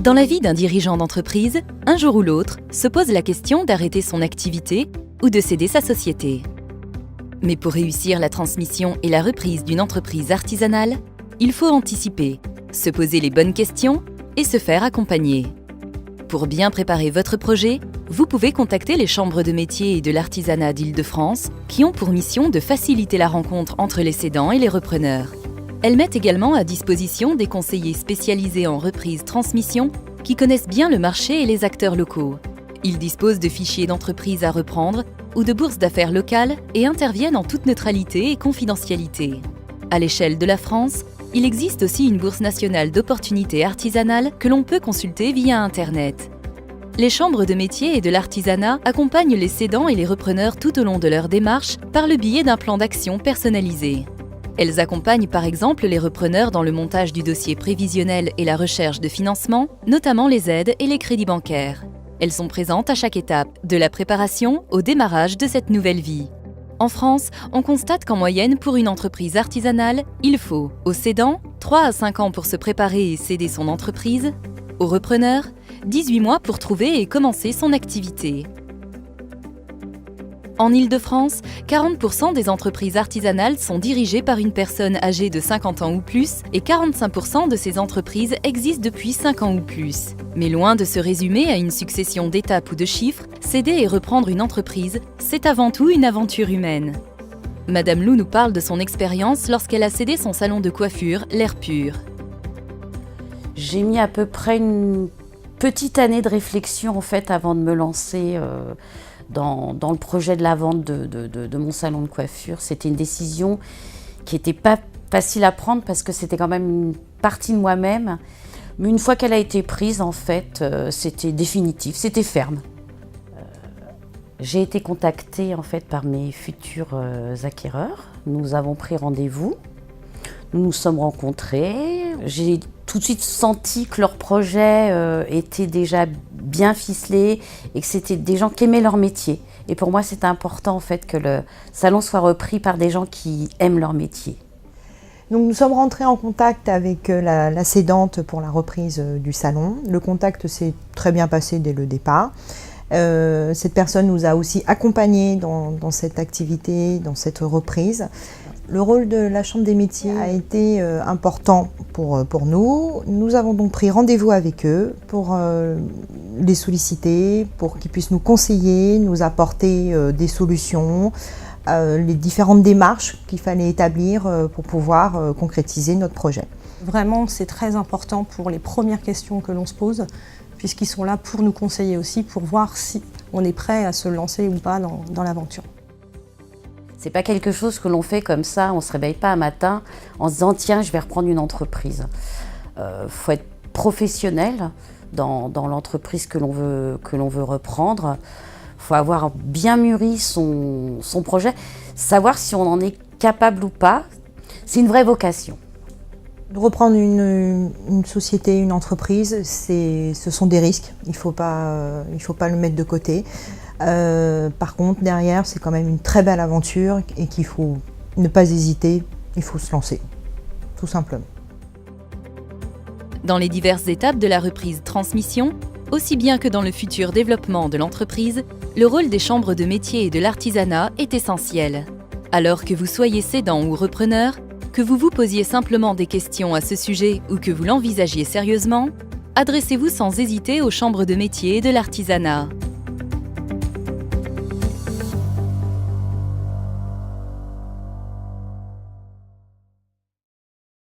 Dans la vie d'un dirigeant d'entreprise, un jour ou l'autre, se pose la question d'arrêter son activité ou de céder sa société. Mais pour réussir la transmission et la reprise d'une entreprise artisanale, il faut anticiper, se poser les bonnes questions et se faire accompagner. Pour bien préparer votre projet, vous pouvez contacter les chambres de métiers et de l'artisanat d'Île-de-France qui ont pour mission de faciliter la rencontre entre les cédants et les repreneurs. Elles mettent également à disposition des conseillers spécialisés en reprise-transmission qui connaissent bien le marché et les acteurs locaux. Ils disposent de fichiers d'entreprise à reprendre ou de bourses d'affaires locales et interviennent en toute neutralité et confidentialité. À l'échelle de la France, il existe aussi une bourse nationale d'opportunités artisanales que l'on peut consulter via Internet. Les chambres de métiers et de l'artisanat accompagnent les cédants et les repreneurs tout au long de leur démarche par le biais d'un plan d'action personnalisé. Elles accompagnent par exemple les repreneurs dans le montage du dossier prévisionnel et la recherche de financement, notamment les aides et les crédits bancaires. Elles sont présentes à chaque étape, de la préparation au démarrage de cette nouvelle vie. En France, on constate qu'en moyenne, pour une entreprise artisanale, il faut, aux cédants, 3 à 5 ans pour se préparer et céder son entreprise, aux repreneurs, 18 mois pour trouver et commencer son activité. En Île-de-France, 40% des entreprises artisanales sont dirigées par une personne âgée de 50 ans ou plus et 45% de ces entreprises existent depuis 5 ans ou plus. Mais loin de se résumer à une succession d'étapes ou de chiffres, céder et reprendre une entreprise, c'est avant tout une aventure humaine. Madame Lou nous parle de son expérience lorsqu'elle a cédé son salon de coiffure, L'Air Pur. J'ai mis à peu près une petite année de réflexion en fait avant de me lancer dans le projet de la vente de mon salon de coiffure. C'était une décision qui n'était pas facile à prendre parce que c'était quand même une partie de moi-même. Mais une fois qu'elle a été prise, en fait, c'était définitif, c'était ferme. J'ai été contactée en fait par mes futurs acquéreurs. Nous avons pris rendez-vous. Nous nous sommes rencontrés. J'ai tout de suite senti que leur projet était déjà bien ficelé et que c'était des gens qui aimaient leur métier. Et pour moi, c'était important en fait que le salon soit repris par des gens qui aiment leur métier. Donc nous sommes rentrés en contact avec la cédante pour la reprise du salon. Le contact s'est très bien passé dès le départ. Cette personne nous a aussi accompagnés dans cette activité, dans cette reprise. Le rôle de la Chambre des métiers a été important pour nous. Nous avons donc pris rendez-vous avec eux pour les solliciter, pour qu'ils puissent nous conseiller, nous apporter des solutions, les différentes démarches qu'il fallait établir pour pouvoir concrétiser notre projet. Vraiment, c'est très important pour les premières questions que l'on se pose, puisqu'ils sont là pour nous conseiller aussi, pour voir si on est prêt à se lancer ou pas dans l'aventure. C'est pas quelque chose que l'on fait comme ça, on se réveille pas un matin en se disant tiens, je vais reprendre une entreprise. Faut être professionnel dans l'entreprise que l'on veut reprendre. Faut avoir bien mûri son projet, savoir si on en est capable ou pas. C'est une vraie vocation. Reprendre une société, une entreprise, ce sont des risques. Il faut pas le mettre de côté. Par contre, derrière, c'est quand même une très belle aventure et qu'il faut ne pas hésiter, il faut se lancer, tout simplement. Dans les diverses étapes de la reprise-transmission, aussi bien que dans le futur développement de l'entreprise, le rôle des chambres de métiers et de l'artisanat est essentiel. Alors que vous soyez cédant ou repreneur, que vous vous posiez simplement des questions à ce sujet ou que vous l'envisagiez sérieusement, adressez-vous sans hésiter aux chambres de métiers et de l'artisanat.